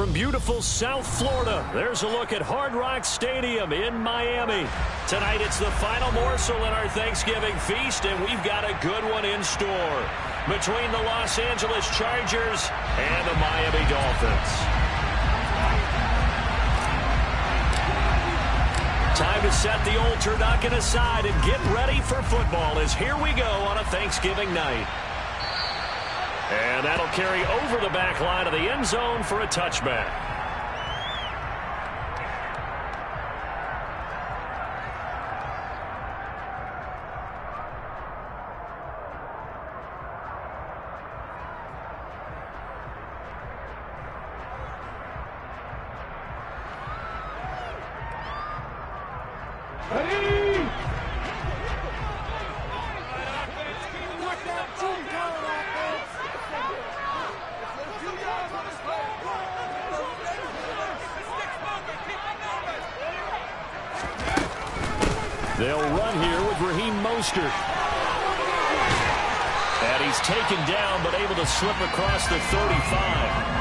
from beautiful South Florida, there's a look at Hard Rock Stadium in Miami. Tonight it's the final morsel in our Thanksgiving feast, and we've got a good one in store between the Los Angeles Chargers and the Miami Dolphins. Time to set the old turducken aside and get ready for football, as here we go on a Thanksgiving night. And that'll carry over the back line of the end zone for a touchback. They'll run here with Raheem Mostert. And he's taken down, but able to slip across the 35.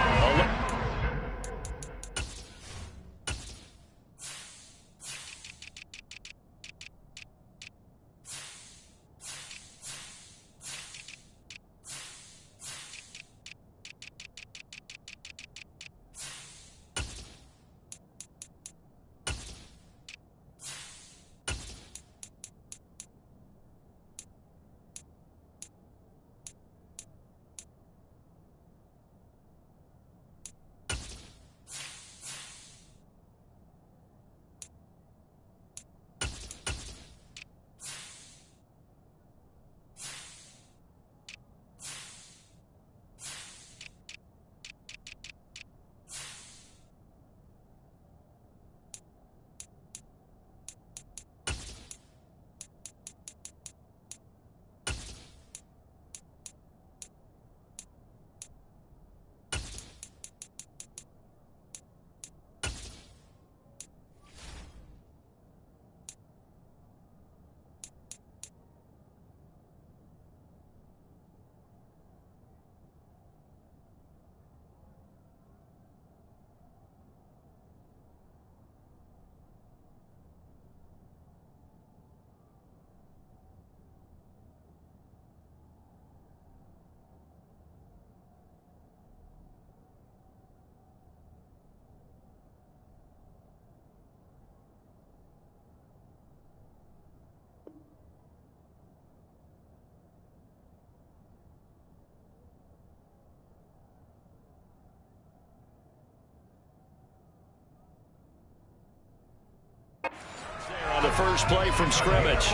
On the first play from scrimmage.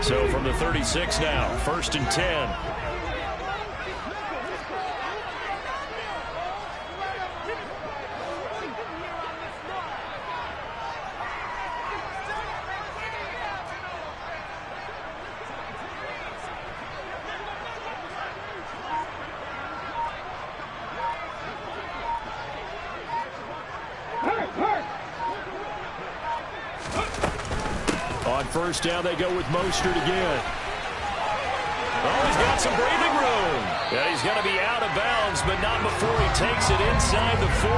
So from the 36 now, 1st and 10. On first down, they go with Mostert again. Oh, he's got some breathing room. Yeah, he's going to be out of bounds, but not before he takes it inside the 40.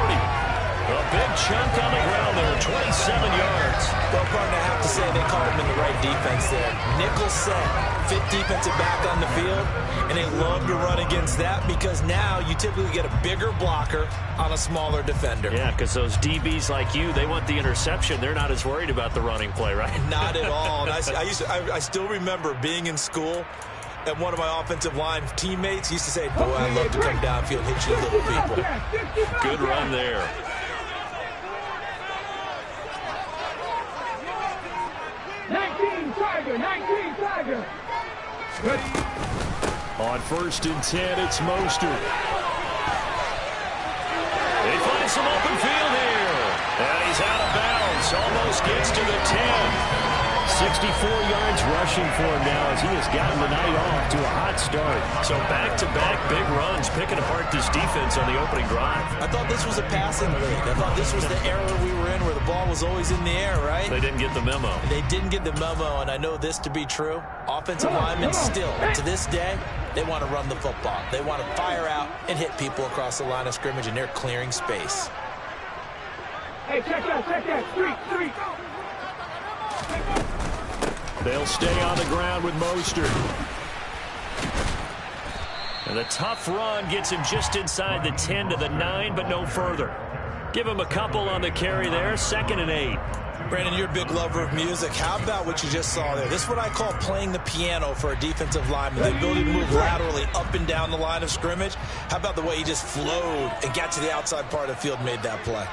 A big chunk on the ground there, 27 yards. Well, partner, I have to say they called him in the right defense there. Nickel set, fit defensive back on the field, and they love to run against that because now you typically get a bigger blocker on a smaller defender. Yeah, because those DBs like you, they want the interception. They're not as worried about the running play, right? Not at all. And I still remember being in school, and one of my offensive line teammates used to say, boy, I love to come downfield and hit you little people. Good run there. On 1st and 10, it's Mostert. They find some open field here. And he's out of bounds. Almost gets to the 10. 64 yards rushing for him now as he has gotten the night off to a hot start. So back-to-back big runs picking apart this defense on the opening drive. I thought this was a passing league. I thought this was the era we were in where the ball was always in the air, right? They didn't get the memo. They didn't get the memo, and I know this to be true. Offensive linemen still, to this day, they want to run the football. They want to fire out and hit people across the line of scrimmage, and they're clearing space. Hey, check that, street. They'll stay on the ground with Mostert. And the tough run gets him just inside the 10 to the 9, but no further. Give him a couple on the carry there, 2nd and 8. Brandon, you're a big lover of music. How about what you just saw there? This is what I call playing the piano for a defensive lineman. The ability to move laterally up and down the line of scrimmage. How about the way he just flowed and got to the outside part of the field and made that play?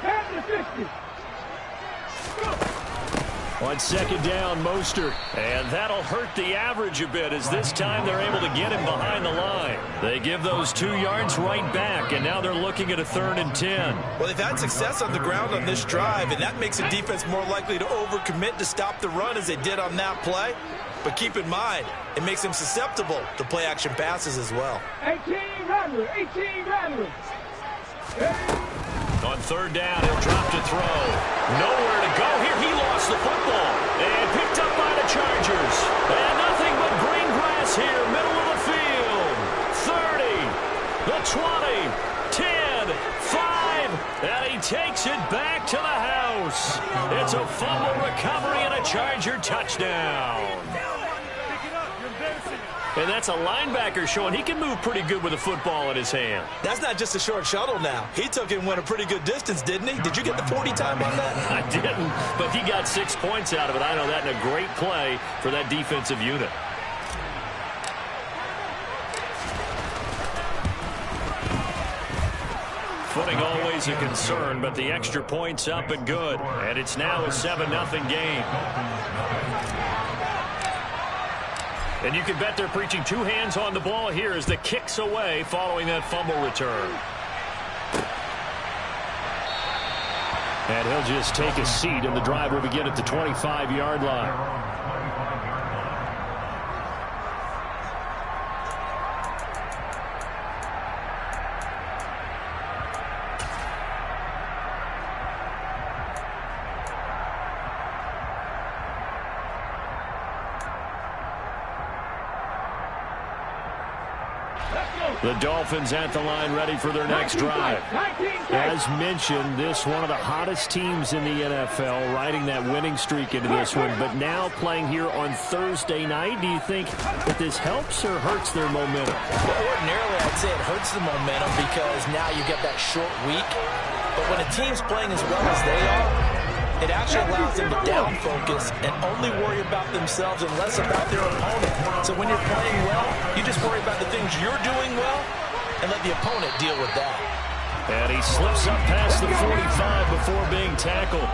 Pass the 60. On 2nd down, Mostert. And that'll hurt the average a bit as this time they're able to get him behind the line. They give those 2 yards right back, and now they're looking at a 3rd and 10. Well, they've had success on the ground on this drive, and that makes a defense more likely to overcommit to stop the run as they did on that play. But keep in mind, it makes them susceptible to play-action passes as well. 18 Rattler. On 3rd down, he'll drop to throw. Nowhere to go here. He lost the football. And picked up by the Chargers. And nothing but green grass here, middle of the field. 30, the 20, 10, 5, and he takes it back to the house. It's a fumble recovery and a Charger touchdown. And that's a linebacker showing he can move pretty good with a football in his hand. That's not just a short shuttle now. He took it and went a pretty good distance, didn't he? Did you get the 40 time on that? I didn't, but he got 6 points out of it. I know that in a great play for that defensive unit. Footing always a concern, but the extra point's up and good. And it's now a 7-0 game. And you can bet they're preaching 2 hands on the ball here as the kick's away following that fumble return. And he'll just take a seat, and the drive will begin at the 25-yard line. The Dolphins at the line ready for their next drive. As mentioned, this one of the hottest teams in the NFL, riding that winning streak into this one, but now playing here on Thursday night. Do you think that this helps or hurts their momentum? Well, ordinarily, I'd say it hurts the momentum because now you get that short week. But when a team's playing as well as they are, it actually allows them to down focus and only worry about themselves and less about their opponent. So when you're playing well, you just worry about the things you're doing well and let the opponent deal with that. And he slips up past the 45 before being tackled.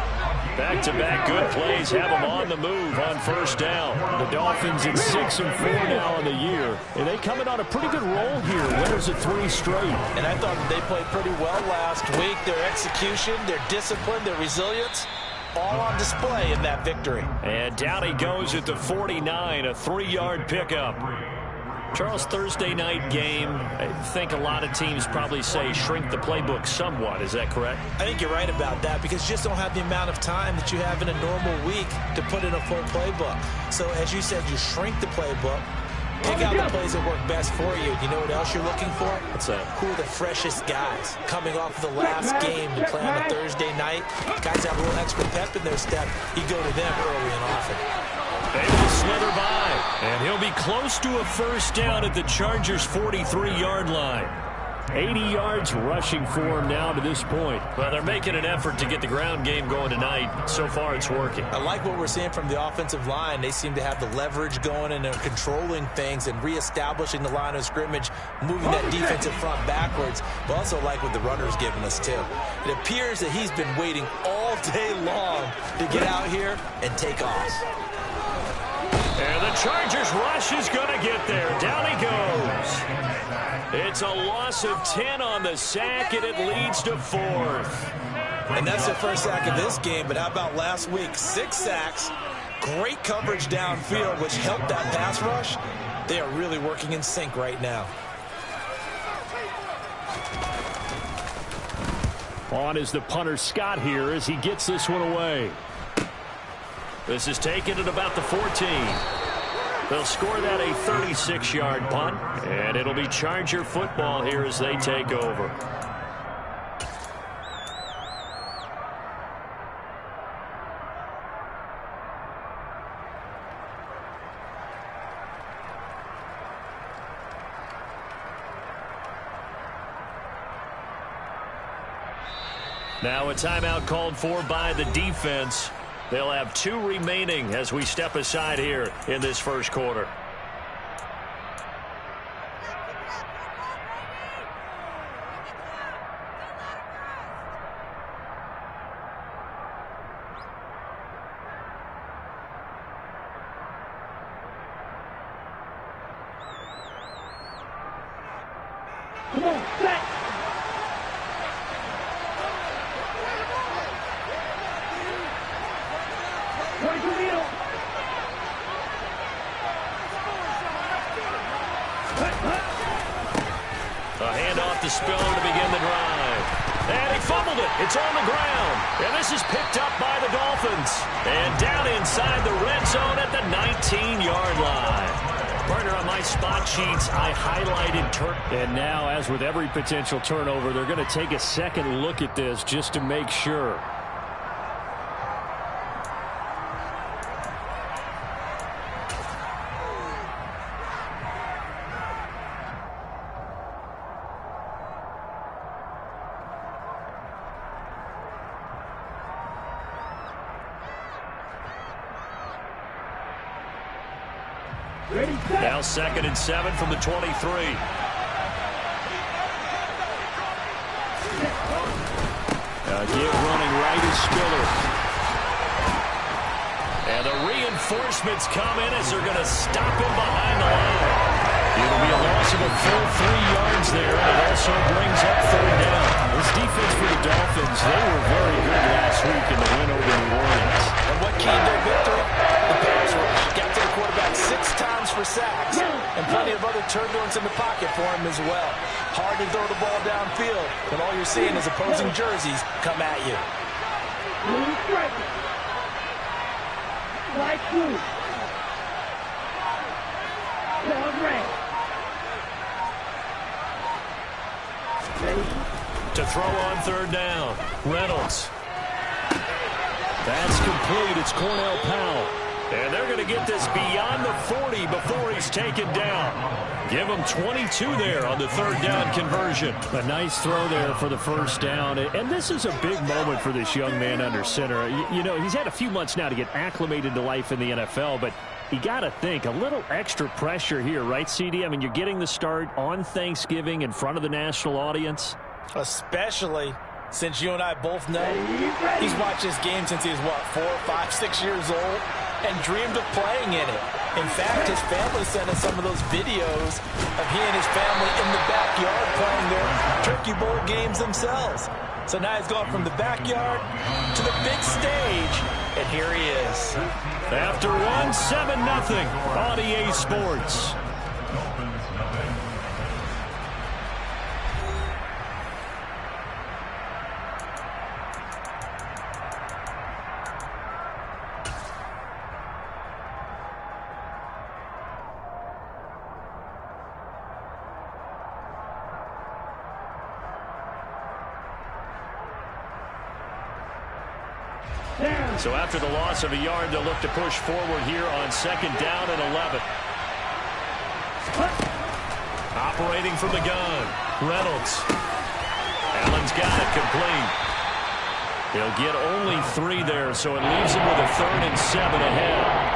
Back-to-back good plays have him on the move on 1st down. The Dolphins at 6-4 now in the year. And they coming on a pretty good roll here. Winners at 3 straight. And I thought they played pretty well last week. Their execution, their discipline, their resilience, all on display in that victory. And down he goes at the 49, a 3-yard pickup. Charles, Thursday night game, I think a lot of teams probably say shrink the playbook somewhat. Is that correct? I think you're right about that because you just don't have the amount of time that you have in a normal week to put in a full playbook. So as you said, you shrink the playbook, pick out the plays that work best for you. You know what else you're looking for? What's that? Who are the freshest guys coming off the last game to play on a Thursday night? Guys have a little extra pep in their step. You go to them early and often. Able to slither by, and he'll be close to a 1st down at the Chargers' 43-yard line. 80 yards rushing for him now to this point. Well, they're making an effort to get the ground game going tonight. So far, it's working. I like what we're seeing from the offensive line. They seem to have the leverage going, and they're controlling things and reestablishing the line of scrimmage, moving that defensive front backwards. But also like what the runner's giving us, too. It appears that he's been waiting all day long to get out here and take off. And the Chargers rush is going to get there. Down he goes. It's a loss of 10 on the sack, and it leads to 4th. And that's their first sack of this game, but how about last week? 6 sacks, great coverage downfield, which helped that pass rush. They are really working in sync right now. On is the punter Scott here as he gets this one away. This is taken at about the 14. They'll score that a 36-yard punt, and it'll be Charger football here as they take over. Now a timeout called for by the defense. They'll have 2 remaining as we step aside here in this first quarter. Come on, set. A handoff to Spiller to begin the drive. And he fumbled it. It's on the ground. And this is picked up by the Dolphins. And down inside the red zone at the 19-yard line. Partner, on my spot sheets, I highlighted turn. And now, as with every potential turnover, they're going to take a second look at this just to make sure. Now 2nd and 7 from the 23. Give running right is Spiller. And the reinforcements come in as they're going to stop him behind the line. It'll be a loss of a full 3 yards there, and it also brings up 3rd down. This defense for the Dolphins, they were very good last week in the win over New Orleans. And what keyed their victory? The pass rush. Got to the quarterback 6 times for sacks, and plenty of other turbulence in the pocket for him as well. Hard to throw the ball downfield, but all you're seeing is opposing jerseys come at you. Blue stripe. Light blue. Down red. To throw on 3rd down. Reynolds. That's complete. It's Cornell Powell. And they're going to get this beyond the 40 before he's taken down. Give him 22 there on the 3rd down conversion. A nice throw there for the 1st down. And this is a big moment for this young man under center. You know, he's had a few months now to get acclimated to life in the NFL, but you got to think a little extra pressure here, right, CD? I mean, you're getting the start on Thanksgiving in front of the national audience. Especially since you and I both know he's watched this game since he was, what, 4, 5, 6 years old, and dreamed of playing in it. In fact, his family sent us some of those videos of he and his family in the backyard playing their Turkey Bowl games themselves. So now he's gone from the backyard to the big stage, and here he is. After one, 7-0 on EA Sports. So after the loss of a yard, they'll look to push forward here on 2nd down and 11. Operating from the gun, Reynolds. Allen's got it complete. He'll get only 3 there, so it leaves him with a 3rd and 7 ahead.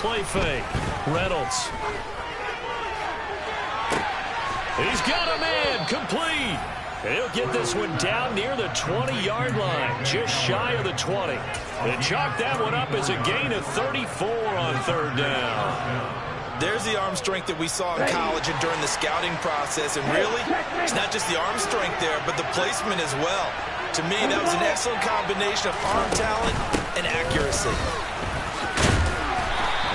play fake. Reynolds. He's got a man. Complete. And he'll get this one down near the 20-yard line, just shy of the 20. And chalk that one up as a gain of 34 on third down. There's the arm strength that we saw in college and during the scouting process. And really, it's not just the arm strength there, but the placement as well. To me, that was an excellent combination of arm talent and accuracy.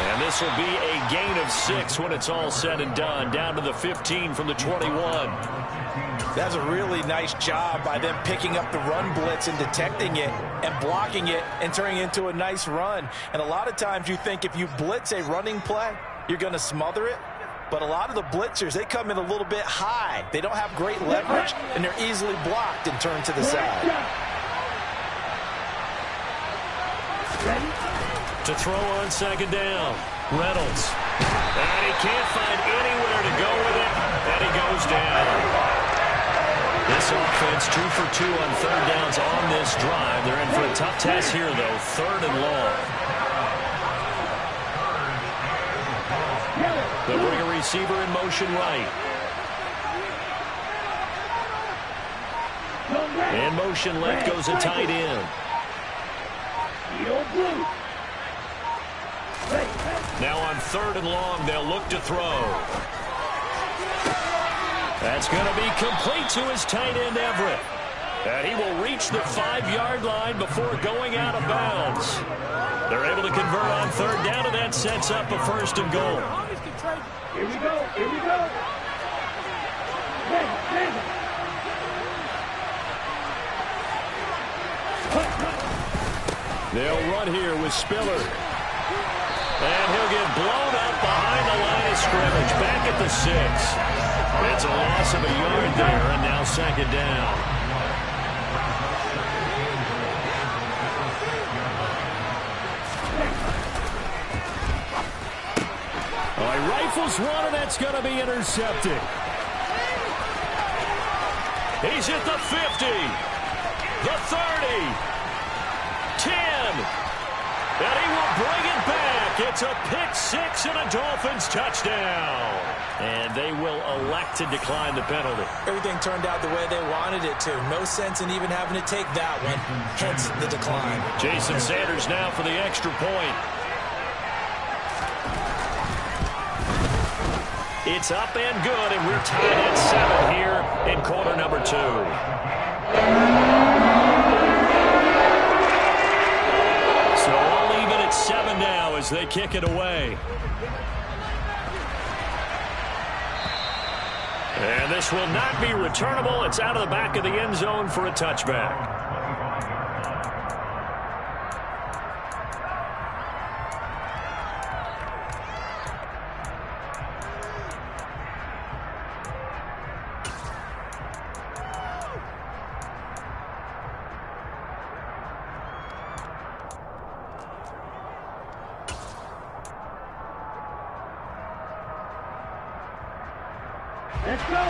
And this will be a gain of 6 when it's all said and done, down to the 15 from the 21. That's a really nice job by them picking up the run blitz and detecting it and blocking it and turning it into a nice run. And a lot of times you think if you blitz a running play, you're going to smother it. But a lot of the blitzers, they come in a little bit high. They don't have great leverage, and they're easily blocked and turned to the side. To throw on second down, Reynolds. And he can't find anywhere to go with it, and he goes down. This offense 2 for 2 on third downs on this drive. They're in for a tough test here, though, third and long. They'll bring a receiver in motion right. In motion left goes a tight end. Now on third and long, they'll look to throw. That's going to be complete to his tight end, Everett. And he will reach the 5-yard line before going out of bounds. They're able to convert on third down, and that sets up a first and goal. Here we go. Here we go. They'll run here with Spiller. And he'll get blown up behind the line of scrimmage. Back at the 6. It's a loss of a yard there, and now second down. All right, rifles one, and that's going to be intercepted. He's at the 50, the 30, 10, and he will bring it back. It's a pick 6 and a Dolphins touchdown. And they will elect to decline the penalty. Everything turned out the way they wanted it to. No sense in even having to take that one, hence the decline. Jason Sanders now for the extra point. It's up and good, and we're tied at 7 here in quarter number 2. So all even at 7 now as they kick it away. And this will not be returnable. It's out of the back of the end zone for a touchback. Let's go.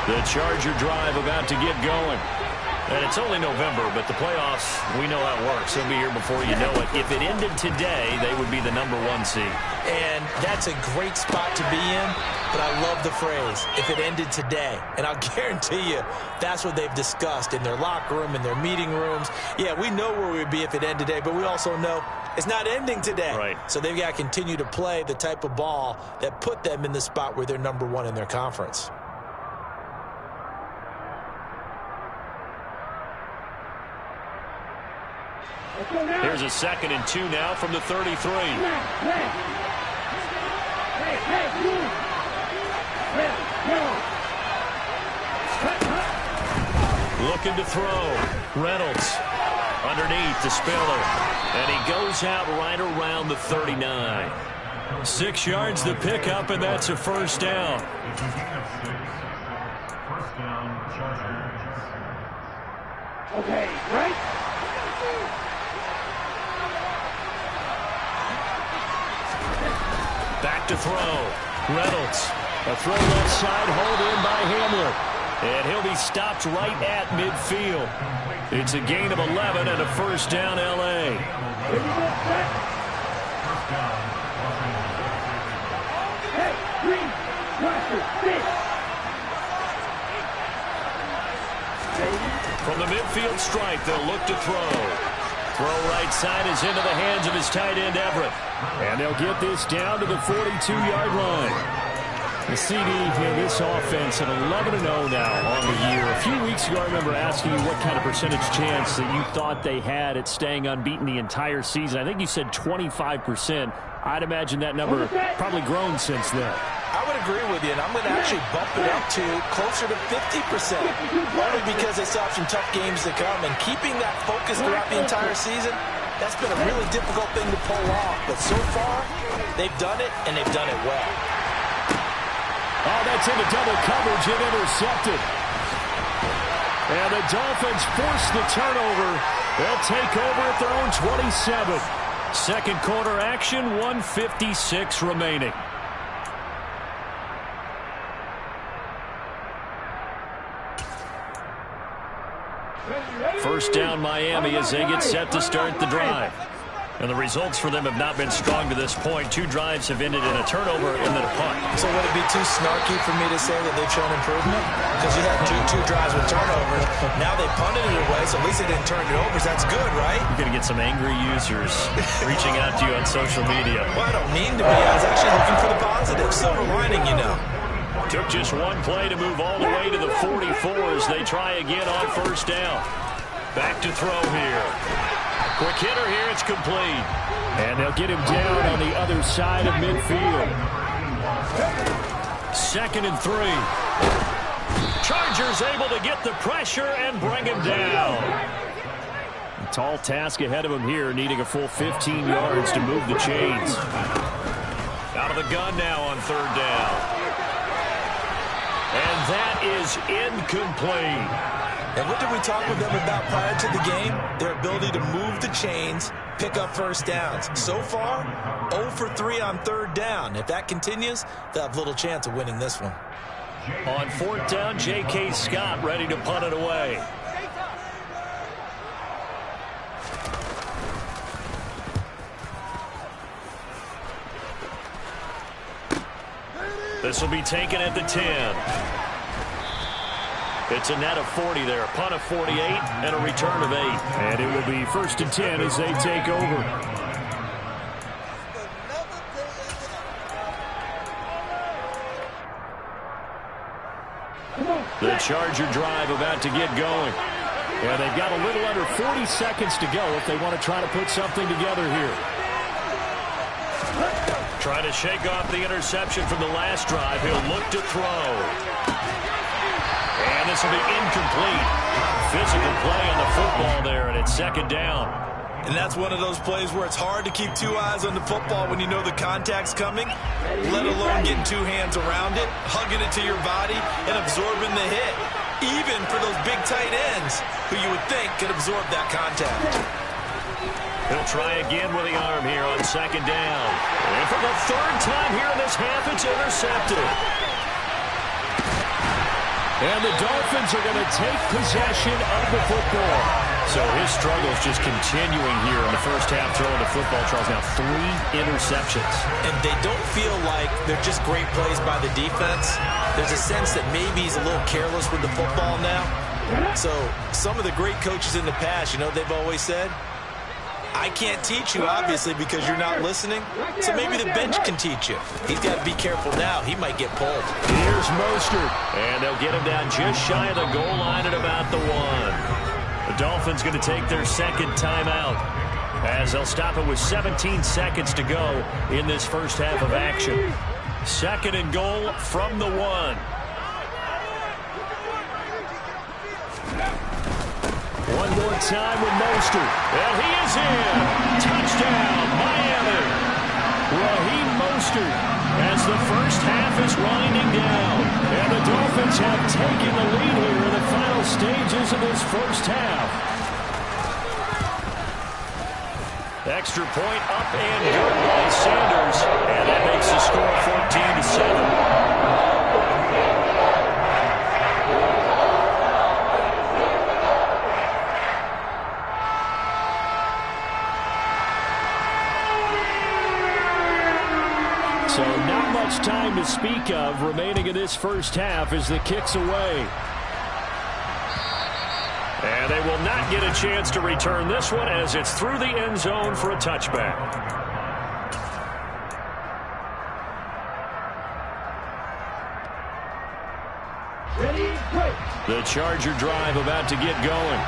The Charger drive about to get going. And it's only November, but the playoffs, we know how it works. They'll be here before you know it. If it ended today, they would be the #1 seed. And that's a great spot to be in, but I love the phrase, if it ended today. And I'll guarantee you, that's what they've discussed in their locker room, in their meeting rooms. Yeah, we know where we'd be if it ended today, but we also know it's not ending today. Right. So they've got to continue to play the type of ball that put them in the spot where they're #1 in their conference. Here's a 2nd and 2 now from the 33. Looking to throw. Reynolds underneath to Spiller. And he goes out right around the 39. 6 yards the pickup, and that's a first down. Okay, right? Back to throw. Reynolds. A throw left side, hauled in by Hamler. And he'll be stopped right at midfield. It's a gain of 11 and a first down, L.A. From the midfield stripe, they'll look to throw. Throw right side is into the hands of his tight end, Everett. And they'll get this down to the 42-yard line. The CD, this offense at 11-0 now on the year. A few weeks ago, I remember asking you what kind of percentage chance that you thought they had at staying unbeaten the entire season. I think you said 25%. I'd imagine that number probably grown since then. I would agree with you, and I'm going to actually bump it up to closer to 50%, only because they still have some tough games to come, and keeping that focus throughout the entire season, that's been a really difficult thing to pull off. But so far, they've done it, and they've done it well. Oh, that's into double coverage and intercepted. And the Dolphins force the turnover. They'll take over at their own 27. Second quarter action, 1:56 remaining. First down Miami as they get set to start the drive. And the results for them have not been strong to this point. 2 drives have ended in a turnover and then a punt. So would it be too snarky for me to say that they've shown improvement? Because you had two drives with turnovers. Now they punted it away, so at least they didn't turn it over. So that's good, right? You're going to get some angry users reaching out to you on social media. Well, I don't mean to be. I was actually looking for the positive. Silver lining, you know. Took just one play to move all the way to the 44 as they try again on first down. Back to throw here. Quick hitter here, it's complete. And they'll get him down on the other side of midfield. 2nd and 3. Chargers able to get the pressure and bring him down. A tall task ahead of him here, needing a full 15 yards to move the chains. Out of the gun now on 3rd down. And that is incomplete. And what did we talk with them about prior to the game? Their ability to move the chains, pick up first downs. So far, 0 for 3 on 3rd down. If that continues, they'll have little chance of winning this one. On 4th down, J.K. Scott ready to punt it away. This will be taken at the 10. It's a net of 40 there. Punt of 48 and a return of 8. And it will be 1st and 10 as they take over. The Charger drive about to get going. And they've got a little under 40 seconds to go if they want to try to put something together here. Trying to shake off the interception from the last drive. He'll look to throw. And this will be incomplete. Physical play on the football there, and it's 2nd down. And that's one of those plays where it's hard to keep 2 eyes on the football when you know the contact's coming, let alone getting 2 hands around it, hugging it to your body, and absorbing the hit. Even for those big tight ends who you would think could absorb that contact. He'll try again with the arm here on 2nd down. And for the 3rd time here in this half, it's intercepted. And the Dolphins are going to take possession of the football. So his struggles just continuing here in the first half throwing the football. Charles, now 3 interceptions. And they don't feel like they're just great plays by the defense. There's a sense that maybe he's a little careless with the football now. So some of the great coaches in the past, you know, they've always said, I can't teach you, obviously, because you're not listening. So maybe the bench can teach you. He's got to be careful now. He might get pulled. Here's Mostert. And they'll get him down just shy of the goal line at about the 1. The Dolphins going to take their 2nd timeout as they'll stop it with 17 seconds to go in this first half of action. 2nd and goal from the 1. One more time with Mostert. And he is in. Touchdown, Miami. Raheem Mostert as the first half is winding down. And the Dolphins have taken the lead here in the final stages of this first half. Extra point up and good by Sanders. And that makes the score 14-7. So not much much time to speak of remaining in this first half as the kick's away. And they will not get a chance to return this one as it's through the end zone for a touchback. The Charger drive about to get going.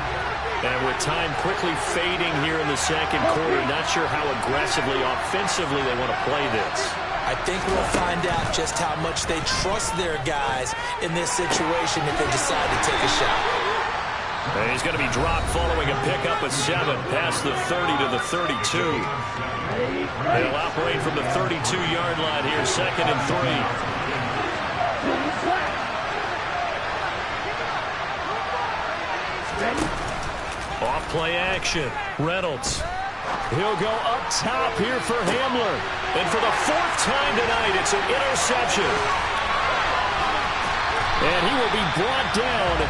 And with time quickly fading here in the second quarter, not sure how aggressively, offensively they want to play this. I think we'll find out just how much they trust their guys in this situation if they decide to take a shot. And he's going to be dropped following a pickup of 7 past the 30 to the 32. They'll operate from the 32-yard line here, 2nd and 3. Off play action. Reynolds. He'll go up top here for Hamler. And for the 4th time tonight, it's an interception. And he will be brought down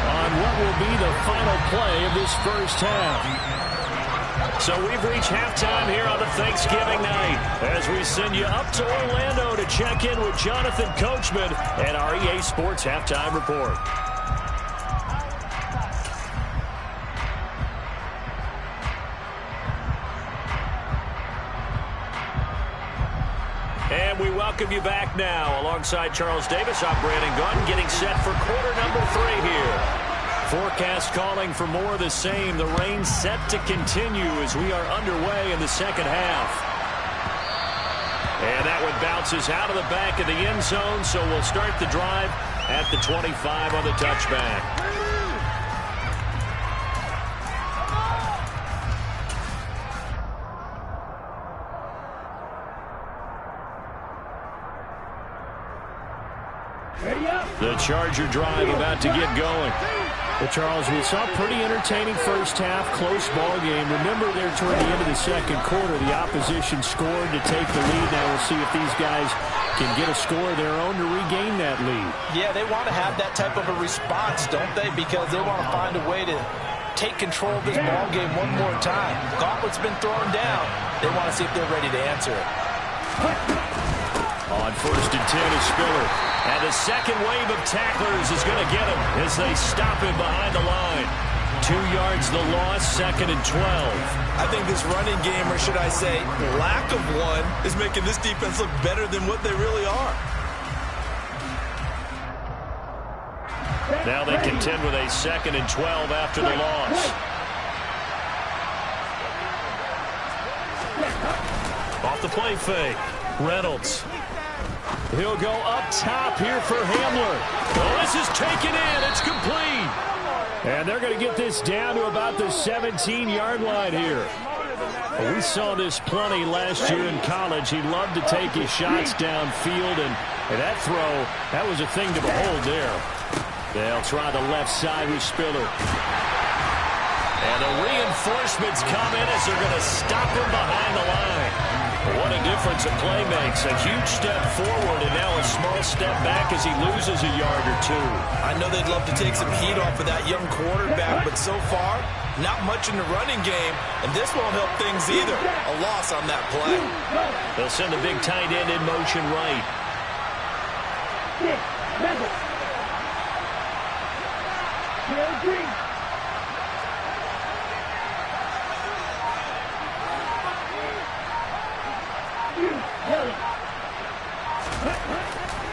on what will be the final play of this first half. So we've reached halftime here on the Thanksgiving night as we send you up to Orlando to check in with Jonathan Coachman and our EA Sports Halftime Report. And we welcome you back now. Alongside Charles Davis, I'm Brandon Gunn, getting set for quarter number 3 here. Forecast calling for more of the same. The rain set to continue as we are underway in the second half. And that one bounces out of the back of the end zone, so we'll start the drive at the 25 on the touchback. The Charger drive about to get going. Well, Charles, we saw a pretty entertaining first half, close ball game. Remember there toward the end of the second quarter, the opposition scored to take the lead. Now we'll see if these guys can get a score of their own to regain that lead. Yeah, they want to have that type of a response, don't they? Because they want to find a way to take control of this ball game one more time. Gauntlet's been thrown down. They want to see if they're ready to answer it. On 1st and 10 is Spiller. And the second wave of tacklers is going to get him as they stop him behind the line. 2 yards the loss, 2nd and 12. I think this running game, or should I say lack of one, is making this defense look better than what they really are. Now they contend with a 2nd and 12 after the loss. Off the play fake. Reynolds. He'll go up top here for Hamler. Oh, this is taken in. It's complete. And they're going to get this down to about the 17-yard line here. We saw this plenty last year in college. He loved to take his shots downfield, and that throw, that was a thing to behold there. They'll try the left side with Spiller. And the reinforcements come in as they're going to stop him behind the line. What a difference a play makes. A huge step forward and now a small step back as he loses a yard or 2. I know they'd love to take some heat off of that young quarterback, but so far, not much in the running game, and this won't help things either. A loss on that play. They'll send the big tight end in motion right.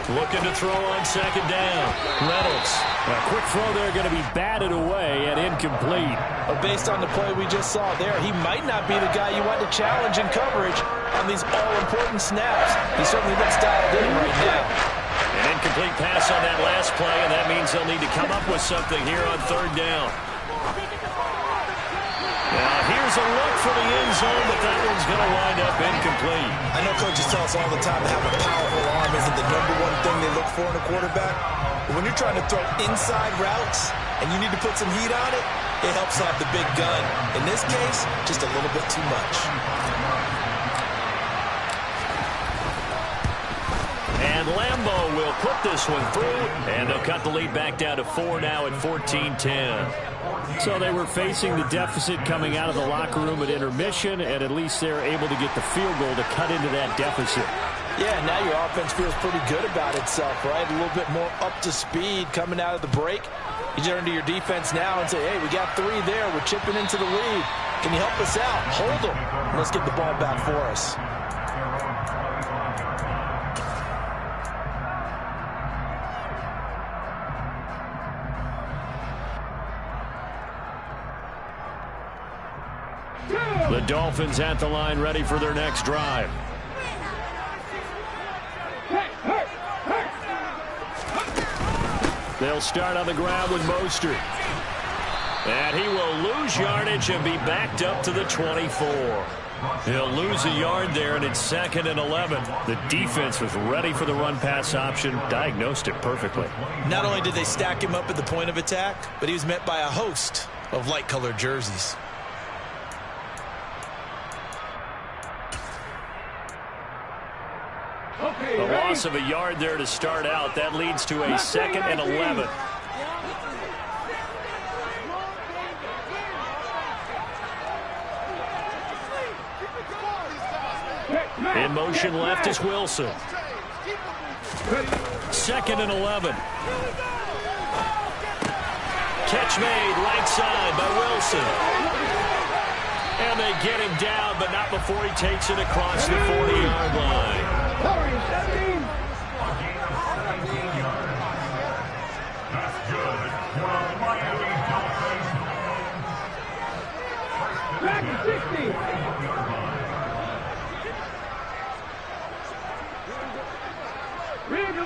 Looking to throw on 2nd down. Reynolds. A quick throw there going to be batted away and incomplete. Based on the play we just saw there, he might not be the guy you want to challenge in coverage on these all-important snaps. He certainly looks dialed in right now. An incomplete pass on that last play, and that means they'll need to come up with something here on 3rd down. Now, here's a look for the end zone, but that one's going to wind up incomplete. I know coaches tell us all the time to have a powerful arm isn't the #1 thing they look for in a quarterback. But when you're trying to throw inside routes and you need to put some heat on it, it helps have the big gun. In this case, just a little bit too much. And Lambo will put this one through, and they'll cut the lead back down to 4 now at 14-10. So they were facing the deficit coming out of the locker room at intermission, and at least they're able to get the field goal to cut into that deficit. Yeah, now your offense feels pretty good about itself, right? A little bit more up to speed coming out of the break. You turn to your defense now and say, hey, we got 3 there. We're chipping into the lead. Can you help us out? Hold them. Let's get the ball back for us. The Dolphins at the line, ready for their next drive. They'll start on the ground with Mostert. And he will lose yardage and be backed up to the 24. He'll lose a yard there, and it's 2nd and 11. The defense was ready for the run-pass option, diagnosed it perfectly. Not only did they stack him up at the point of attack, but he was met by a host of light-colored jerseys. A loss of a yard there to start out. That leads to a 2nd and 11. In motion left is Wilson. 2nd and 11. Catch made right side by Wilson. And they get him down, but not before he takes it across the 40-yard line.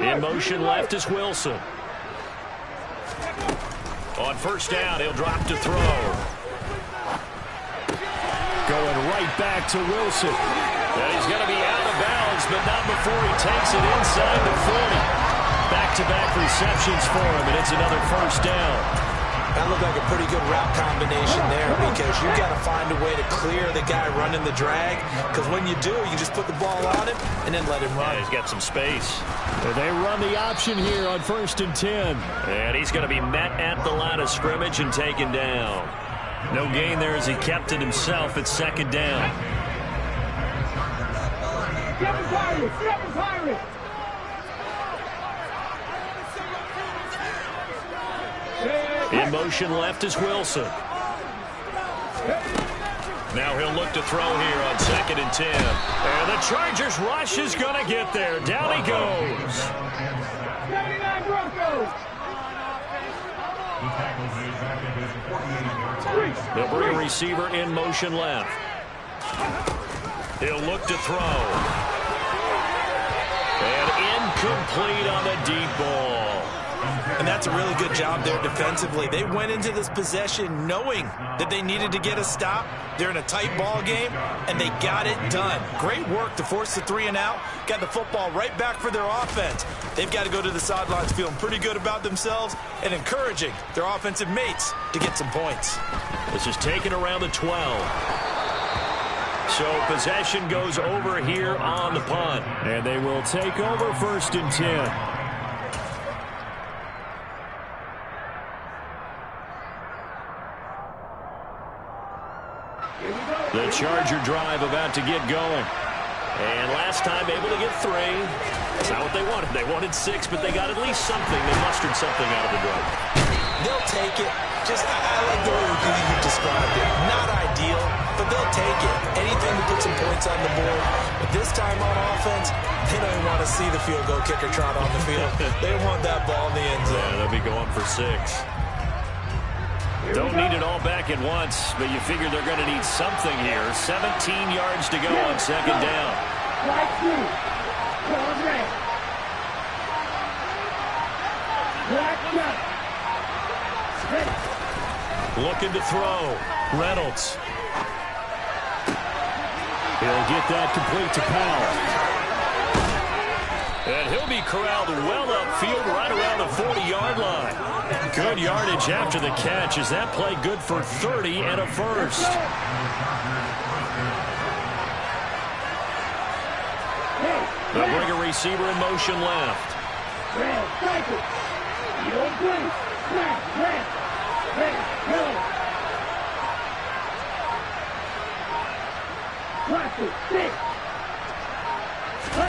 In motion left is Wilson. On first down, he'll drop to throw. Going right back to Wilson. And he's going to be out of bounds, but not before he takes it inside the 40. Back-to-back receptions for him, and it's another first down. That looked like a pretty good route combination there, because you've got to find a way to clear the guy running the drag, because when you do, you just put the ball on him and then let him run. Yeah, he's got some space. And they run the option here on 1st and 10. And he's going to be met at the line of scrimmage and taken down. No gain there as he kept it himself at 2nd down. In motion left is Wilson. Now he'll look to throw here on 2nd and 10. And the Chargers rush is going to get there. Down he goes. 79 Broncos. They'll bring a receiver in motion left. He'll look to throw. And incomplete on the deep ball. And that's a really good job there defensively. They went into this possession knowing that they needed to get a stop. They're in a tight ball game, and they got it done. Great work to force the 3 and out. Got the football right back for their offense. They've got to go to the sidelines feeling pretty good about themselves and encouraging their offensive mates to get some points. This is taken around the 12. So possession goes over here on the punt. And they will take over 1st and 10. The Charger drive about to get going. And last time able to get 3. That's not what they wanted. They wanted 6, but they got at least something. They mustered something out of the drive. They'll take it. Just, I like the way you described it. Not ideal, but they'll take it. Anything to put some points on the board. But this time on offense, they don't even want to see the field goal kicker trot on the field. They want that ball in the end zone. Yeah, they'll be going for 6. Don't need it all back at once, but you figure they're going to need something here. 17 yards to go on 2nd down. Right through. Call red. Black shot. Looking to throw. Reynolds. He'll get that complete to Powell. And he'll be corralled well upfield right around the 40-yard line. Good yardage after the catch. Is that play good for 30 and a first? They'll bring a receiver in motion left. Red, strike it. You don't play. Red, red. Red, go. Cross it, 6.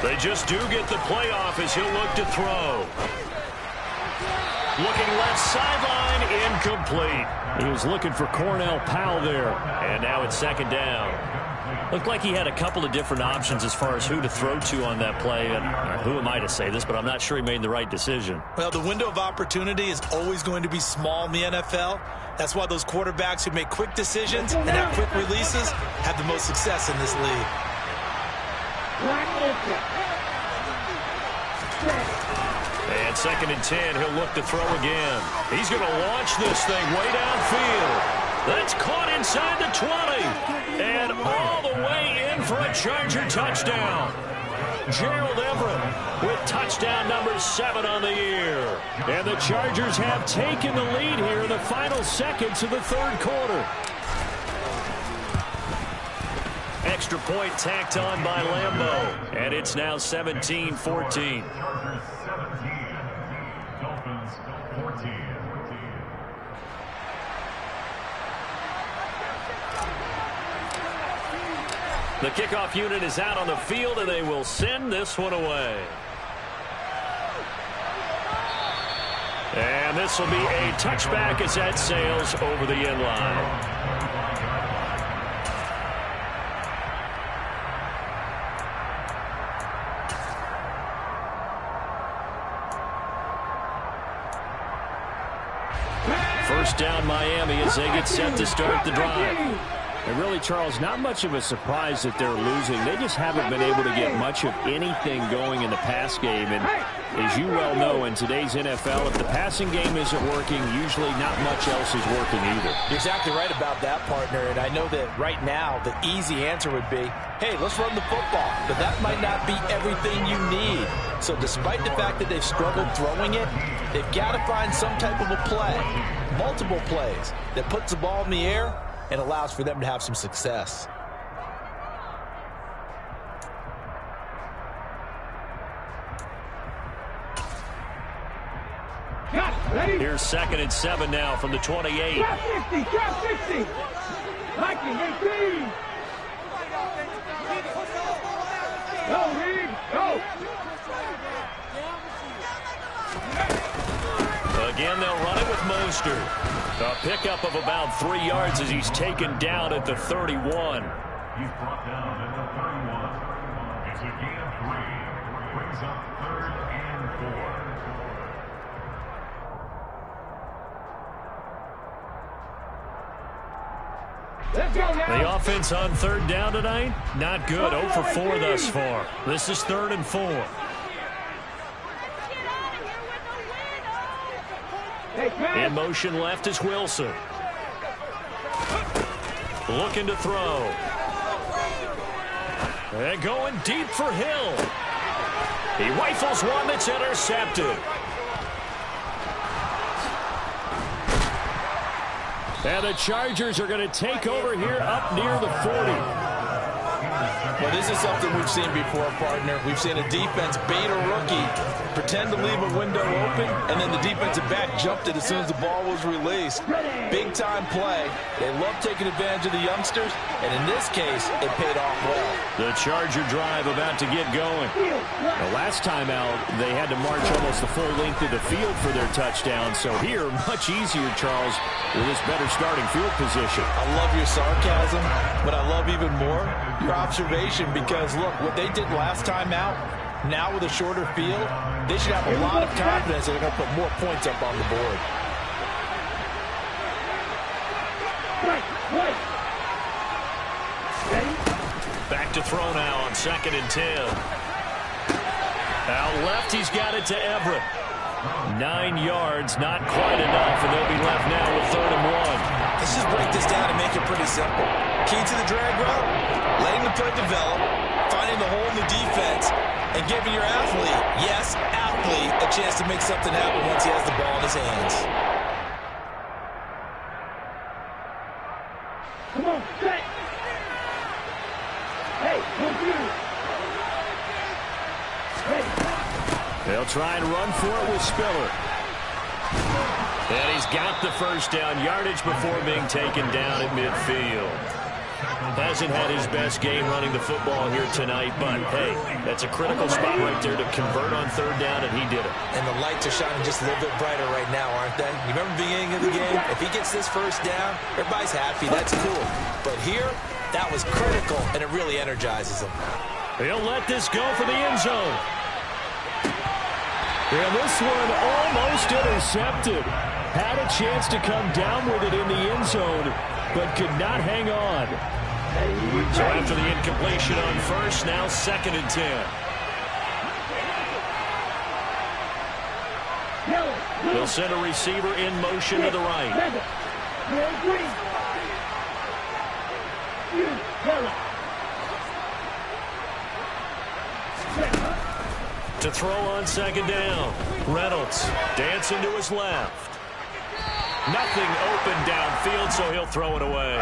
They just do get the play off as he'll look to throw. Looking left sideline, incomplete. He was looking for Cornell Powell there. And now it's second down. Looked like he had a couple of different options as far as who to throw to on that play. And who am I to say this, but I'm not sure he made the right decision. Well, the window of opportunity is always going to be small in the NFL. That's why those quarterbacks who make quick decisions and have quick releases have the most success in this league. And second and 10, he'll look to throw again. He's going to launch this thing way downfield. That's caught inside the 20. And all the way in for a Charger touchdown. Gerald Everett with touchdown number 7 on the year. And the Chargers have taken the lead here in the final seconds of the third quarter. Extra point tacked on by Lambeau. And it's now 17-14. Dolphins 14. The kickoff unit is out on the field, and they will send this one away. And this will be a touchback as that sails over the end line. First down Miami as they get set to start the drive. And really, Charles, not much of a surprise that they're losing. They just haven't been able to get much of anything going in the pass game. And as you well know, in today's NFL, if the passing game isn't working, usually not much else is working either. You're exactly right about that, partner. And I know that right now the easy answer would be, hey, let's run the football. But that might not be everything you need. So despite the fact that they've struggled throwing it, they've got to find some type of a play, multiple plays, that puts the ball in the air and allows for them to have some success. Here's second and 7 now from the 28. Drop 60, drop 60. Liking 18. Go, Reed, go. Again, they'll run it with Mostert. A pickup of about 3 yards as he's taken down at the 31. He's brought down at the 31. It's a gain of 3. Brings up 3rd and 4. Let's go now. The offense on third down tonight, not good. 0 for 4 thus far. This is 3rd and 4. In motion left is Wilson. Looking to throw. And going deep for Hill. He rifles one that's intercepted. And the Chargers are going to take over here up near the 40. Well, this is something we've seen before, partner. We've seen a defense bait a rookie, pretend to leave a window open, and then the defensive back jumped it as soon as the ball was released. Big-time play. They love taking advantage of the youngsters, and in this case, it paid off well. The Charger drive about to get going. The last time out, they had to march almost the full length of the field for their touchdown. So here, much easier, Charles, with this better starting field position. I love your sarcasm, but I love even more your observation, because, look, what they did last time out, now with a shorter field, they should have a lot of confidence that they're going to put more points up on the board. Back to throw now on 2nd and 10. Out left, he's got it to Everett. 9 yards, not quite enough, and they'll be left now with 3rd and 1. Let's just break this down and make it pretty simple. Key to the drag route, letting the play develop, finding the hole in the defense, and giving your athlete, yes, athlete, a chance to make something happen once he has the ball in his hands. Come on, set. Hey, computer. Hey. They'll try and run for it with Spiller. And he's got the first down, yardage before being taken down at midfield. Hasn't had his best game running the football here tonight, but, hey, that's a critical spot right there to convert on third down, and he did it. And the lights are shining just a little bit brighter right now, aren't they? You remember the beginning of the game? If he gets this first down, everybody's happy. That's cool. But here, that was critical, and it really energizes him. He'll let this go for the end zone. And this one almost intercepted. Had a chance to come down with it in the end zone, but could not hang on. So after the incompletion on first, now 2nd and 10. They'll send a receiver in motion to the right. To throw on 2nd down. Reynolds dancing to his left. Nothing open downfield, so he'll throw it away.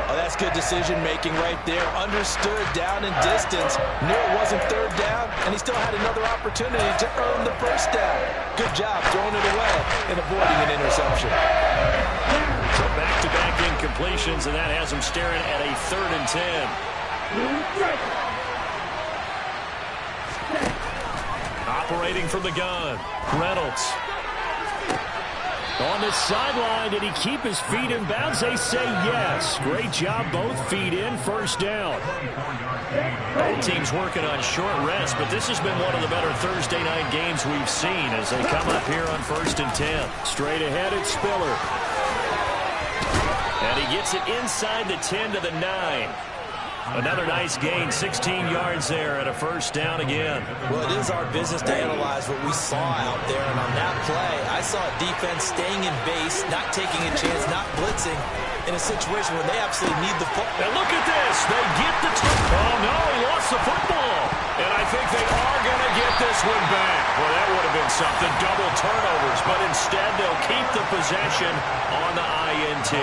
Oh, that's good decision-making right there. Understood down and distance. Knew it wasn't third down, and he still had another opportunity to earn the first down. Good job throwing it away and avoiding an interception. So back-to-back incompletions, and that has him staring at a 3rd and 10. Operating from the gun, Reynolds. On the sideline, did he keep his feet in bounds? They say yes. Great job, both feet in, first down. Both teams working on short rest, but this has been one of the better Thursday night games we've seen as they come up here on 1st and 10. Straight ahead, it's Spiller. And he gets it inside the 10 to the 9. Another nice gain, 16 yards there at a first down again. Well, it is our business to analyze what we saw out there, and on that play, I saw a defense staying in base, not taking a chance, not blitzing, in a situation where they absolutely need the football. And look at this. They get the oh, no, he lost the football. And I think they are going to get this one back. Well, that would have been something, double turnovers, but instead they'll keep the possession on the INT.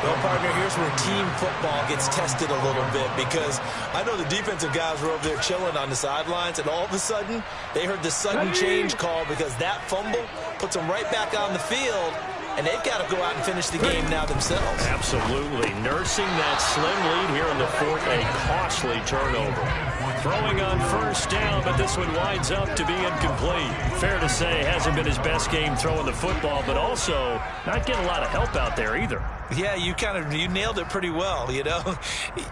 Well, partner, here's where team football gets tested a little bit because I know the defensive guys were over there chilling on the sidelines, and all of a sudden they heard the sudden change call because that fumble puts them right back on the field, and they've got to go out and finish the game now themselves. Absolutely. Nursing that slim lead here in the 4th, a costly turnover. Throwing on first down, but this one winds up to be incomplete. Fair to say, hasn't been his best game throwing the football, but also not getting a lot of help out there either. Yeah, you nailed it pretty well, you know.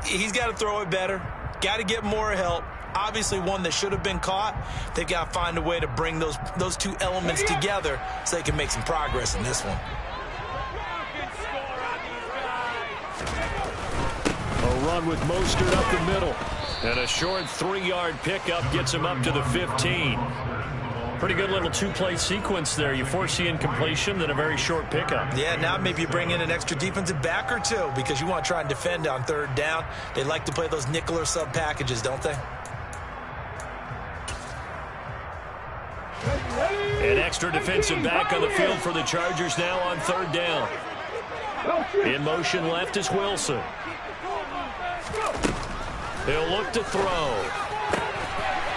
He's got to throw it better, got to get more help. Obviously one that should have been caught. They've got to find a way to bring those two elements together so they can make some progress in this one. A run with Mostert up the middle. And a short 3-yard pickup gets him up to the 15. Pretty good little two-play sequence there. You force the incompletion, then a very short pickup. Yeah, now maybe you bring in an extra defensive back or two because you want to try and defend on 3rd down. They like to play those nickel or sub packages, don't they? An extra defensive back on the field for the Chargers now on 3rd down. In motion left is Wilson. He'll look to throw.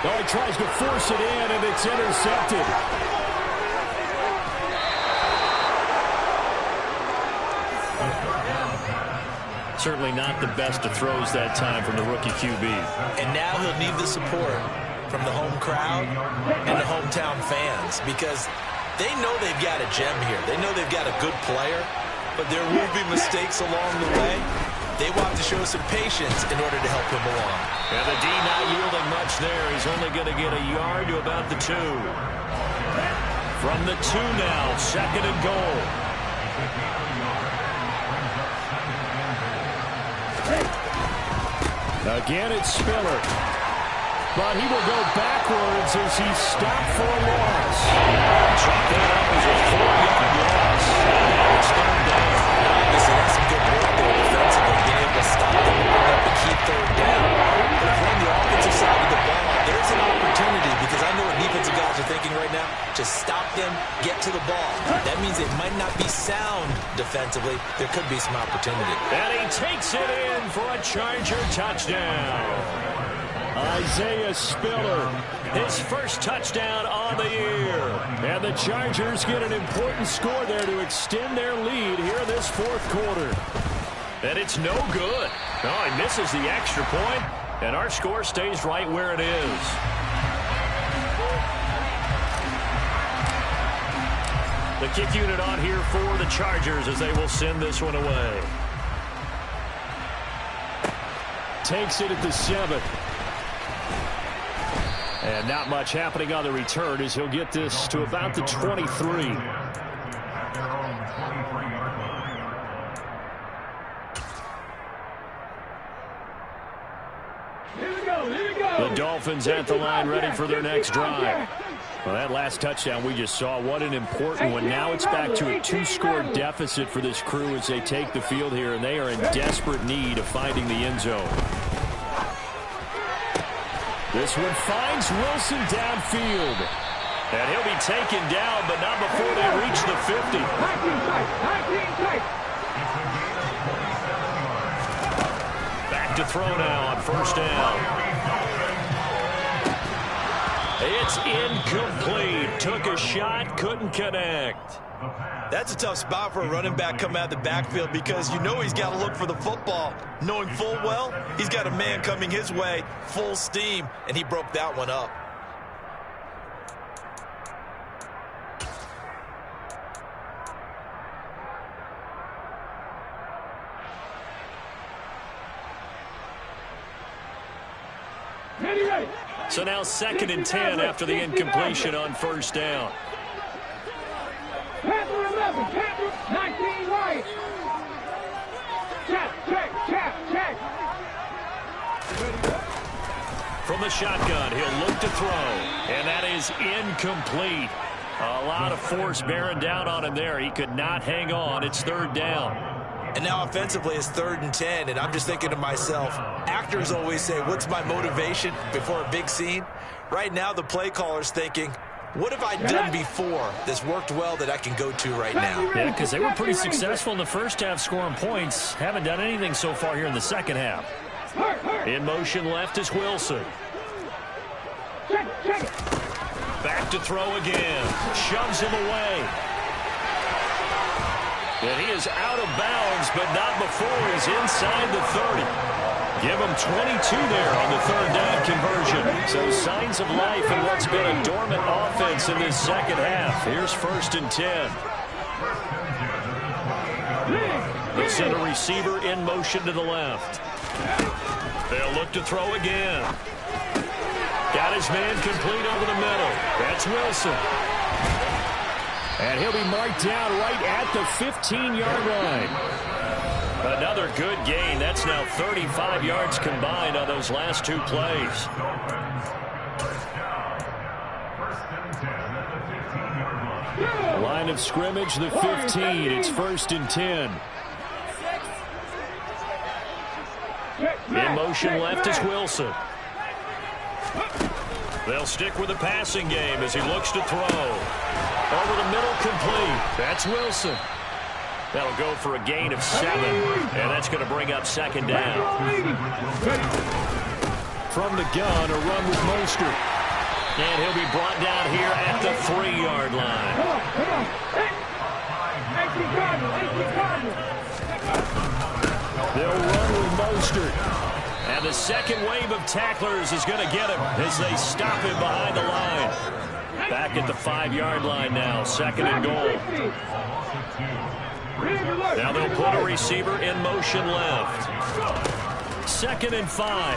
Oh, he tries to force it in, and it's intercepted. Certainly not the best of throws that time from the rookie QB. And now he'll need the support from the home crowd and the hometown fans because they know they've got a gem here. They know they've got a good player, but there will be mistakes along the way. They want to show some patience in order to help him along. And the D not yielding much there. He's only going to get a yard to about the 2. From the 2 now, 2nd and goal. Again, it's Spiller. But he will go backwards as he's stopped for a loss. Chalk that up as a 4-yard loss. It's 3rd down. Listen, that's some good work there defensively, being able to stop them and bring up the key 3rd down. But if we're on the offensive side of the ball, there's an opportunity because I know what defensive guys are thinking right now. Just stop them, get to the ball. That means it might not be sound defensively. There could be some opportunity. And he takes it in for a Charger touchdown. Isaiah Spiller, his first touchdown on the year. And the Chargers get an important score there to extend their lead here in this 4th quarter. And it's no good. Oh, he misses the extra point, and our score stays right where it is. The kick unit on here for the Chargers as they will send this one away. Takes it at the 7. And not much happening on the return as he'll get this to about the 23. At their own 23-yard line. Here we go, here we go. The Dolphins at the line ready for their next drive. Well, that last touchdown we just saw, what an important one. Now it's back to a 2-score deficit for this crew as they take the field here, and they are in desperate need of finding the end zone. This one finds Wilson downfield. And he'll be taken down, but not before they reach the 50. 19 tight. Back to throw now on first down. It's incomplete. Took a shot, couldn't connect. That's a tough spot for a running back coming out of the backfield because you know he's got to look for the football, knowing full well he's got a man coming his way, full steam, and he broke that one up. Ready. So now 2nd and 10 after the incompletion on first down. Panther 11, Panther 19 right. Check. From the shotgun, he'll look to throw, and that is incomplete. A lot of force bearing down on him there. He could not hang on. It's 3rd down. And now offensively it's 3rd and 10, and I'm just thinking to myself, actors always say, what's my motivation before a big scene? Right now the play caller's thinking, what have I done before that's worked well that I can go to right now? Yeah, because they were pretty successful in the first half scoring points. Haven't done anything so far here in the second half. In motion left is Wilson. Check. Back to throw again. Shoves him away. And he is out of bounds, but not before he's inside the 30. Give him 22 there on the 3rd down conversion. So signs of life in what's been a dormant offense in this second half. Here's 1st and 10. They'll send a receiver in motion to the left. They'll look to throw again. Got his man complete over the middle. That's Wilson. And he'll be marked down right at the 15-yard line. Another good gain. That's now 35 yards combined on those last 2 plays. Line of scrimmage, the 15. It's 1st and 10. In motion left is Wilson. They'll stick with the passing game as he looks to throw. Over the middle, complete. That's Wilson. That'll go for a gain of 7, and that's going to bring up 2nd down. From the gun, a run with Mostert. And he'll be brought down here at the 3-yard line. They'll run with Mostert. And the second wave of tacklers is going to get him as they stop him behind the line. Back at the 5-yard line now, 2nd and goal. Now they'll put a receiver in motion left. 2nd and 5.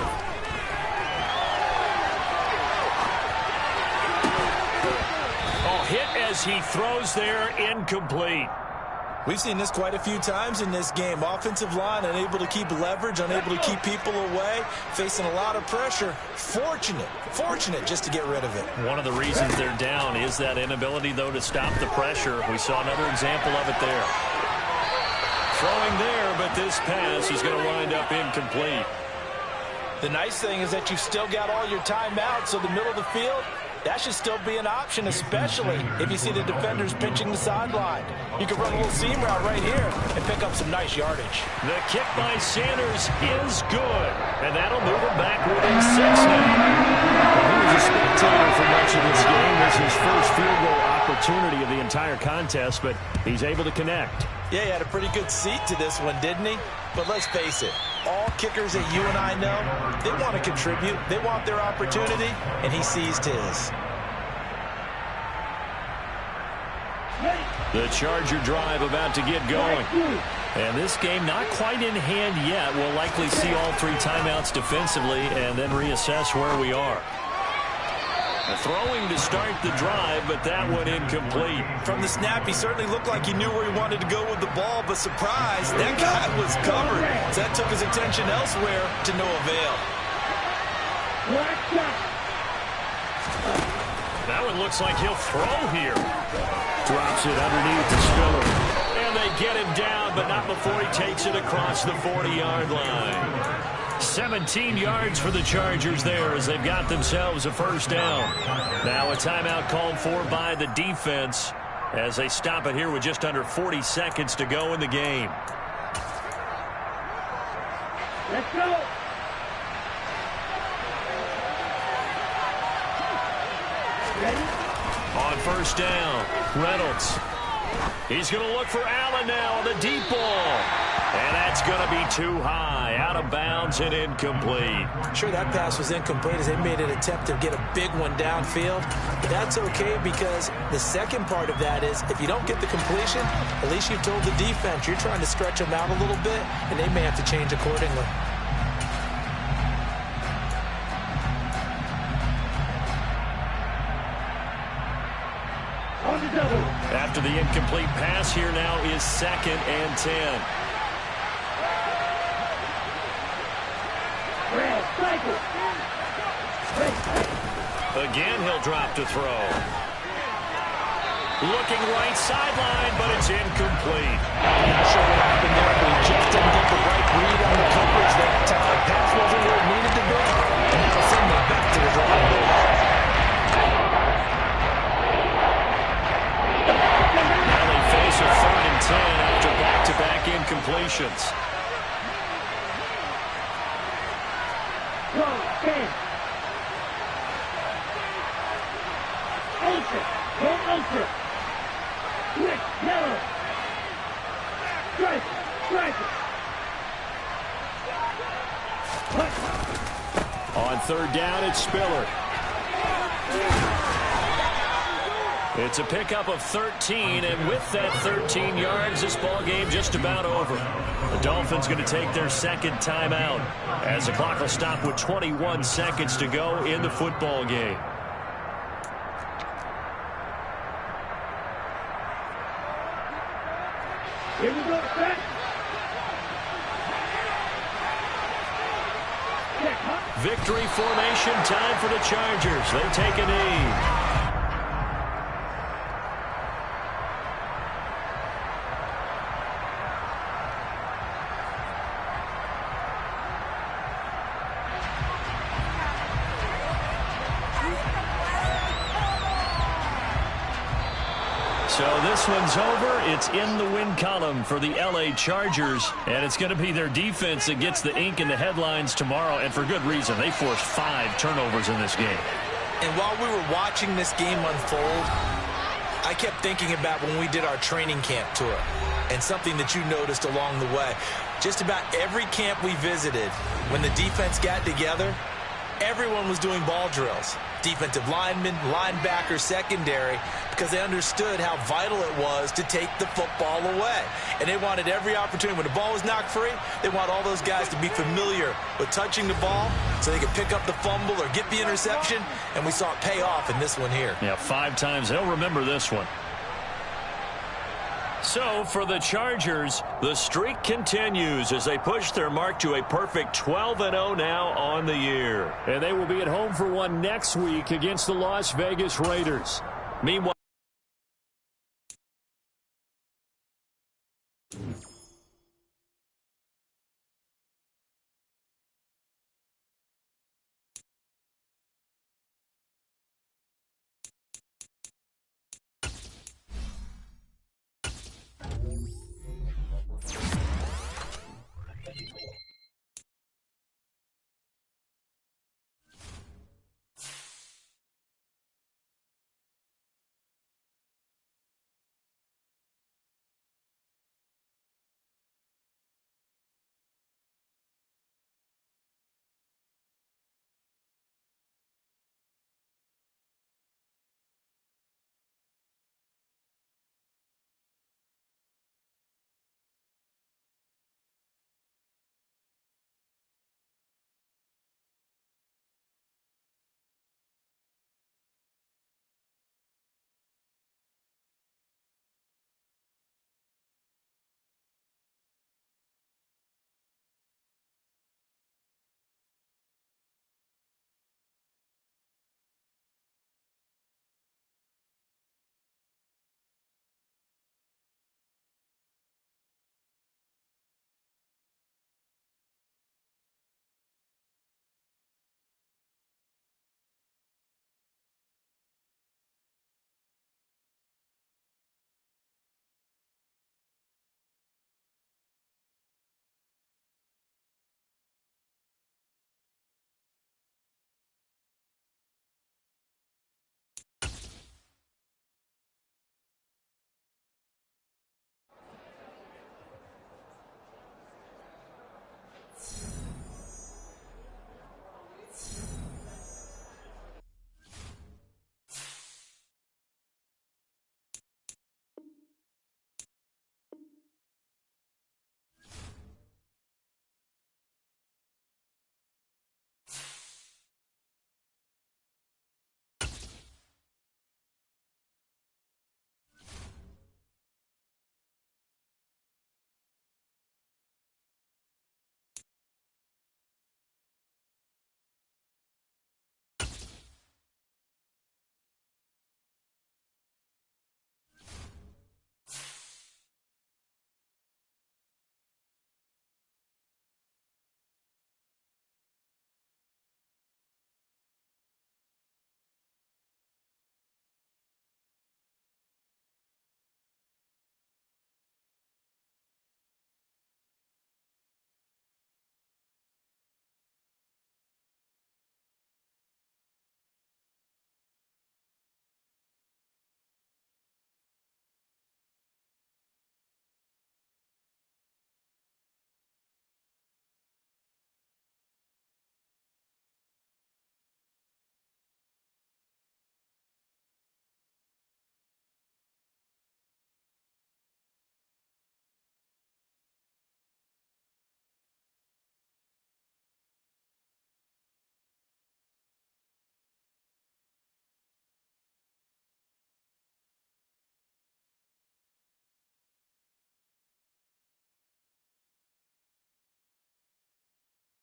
Oh, hit as he throws there, incomplete. We've seen this quite a few times in this game. Offensive line unable to keep leverage, unable to keep people away, facing a lot of pressure. Fortunate just to get rid of it. One of the reasons they're down is that inability, though, to stop the pressure. We saw another example of it there. Throwing there, but this pass is going to wind up incomplete. The nice thing is that you've still got all your timeouts, so the middle of the field, that should still be an option, especially if you see the defenders pinching the sideline. You can run a little seam route right here and pick up some nice yardage. The kick by Sanders is good, and that'll move him back within 6 now. He was a spectator for much of this game. This is his first field goal opportunity of the entire contest, but he's able to connect. Yeah, he had a pretty good seat to this one, didn't he? But let's face it, all kickers that you and I know, they want to contribute. They want their opportunity, and he seized his. The Charger drive about to get going. And this game not quite in hand yet. We'll likely see all 3 timeouts defensively and then reassess where we are. Throwing to start the drive, but that one incomplete. From the snap, he certainly looked like he knew where he wanted to go with the ball, but surprise, that guy was covered. So that took his attention elsewhere to no avail. That one looks like he'll throw here. Drops it underneath the Spiller. And they get him down, but not before he takes it across the 40-yard line. 17 yards for the Chargers there as they've got themselves a first down. Now a timeout called for by the defense as they stop it here with just under 40 seconds to go in the game. Let's go. Ready? On first down, Reynolds. He's going to look for Allen now on the deep ball. And that's going to be too high, out of bounds and incomplete. Sure, that pass was incomplete as they made an attempt to get a big one downfield. But that's okay because the second part of that is if you don't get the completion, at least you've told the defense you're trying to stretch them out a little bit, and they may have to change accordingly. After the incomplete pass, here now is 2nd and 10. Again, he'll drop to throw. Looking right sideline, but it's incomplete. Not sure what happened there, but he just didn't get the right read on the coverage that time. Pass wasn't where it needed to be, and that'll send them back to the drawing board. Now they face a 3rd and 10 after back-to-back incompletions. On 3rd down, it's Spiller. It's a pickup of 13, and with that 13 yards, this ball game just about over. The Dolphins going to take their 2nd timeout as the clock will stop with 21 seconds to go in the football game. Here we go, set. Victory formation time for the Chargers. They take a knee. So this one's over. It's in the win column for the L.A. Chargers, and it's going to be their defense that gets the ink in the headlines tomorrow, and for good reason. They forced 5 turnovers in this game. And while we were watching this game unfold, I kept thinking about when we did our training camp tour and something that you noticed along the way. Just about every camp we visited, when the defense got together, everyone was doing ball drills. Defensive linemen, linebackers, secondary, because they understood how vital it was to take the football away. And they wanted every opportunity. When the ball was knocked free, they want all those guys to be familiar with touching the ball so they could pick up the fumble or get the interception, and we saw it pay off in this one here. Yeah, 5 times. They'll remember this one. So, for the Chargers, the streak continues as they push their mark to a perfect 12-0 now on the year. And they will be at home for one next week against the Las Vegas Raiders. Meanwhile,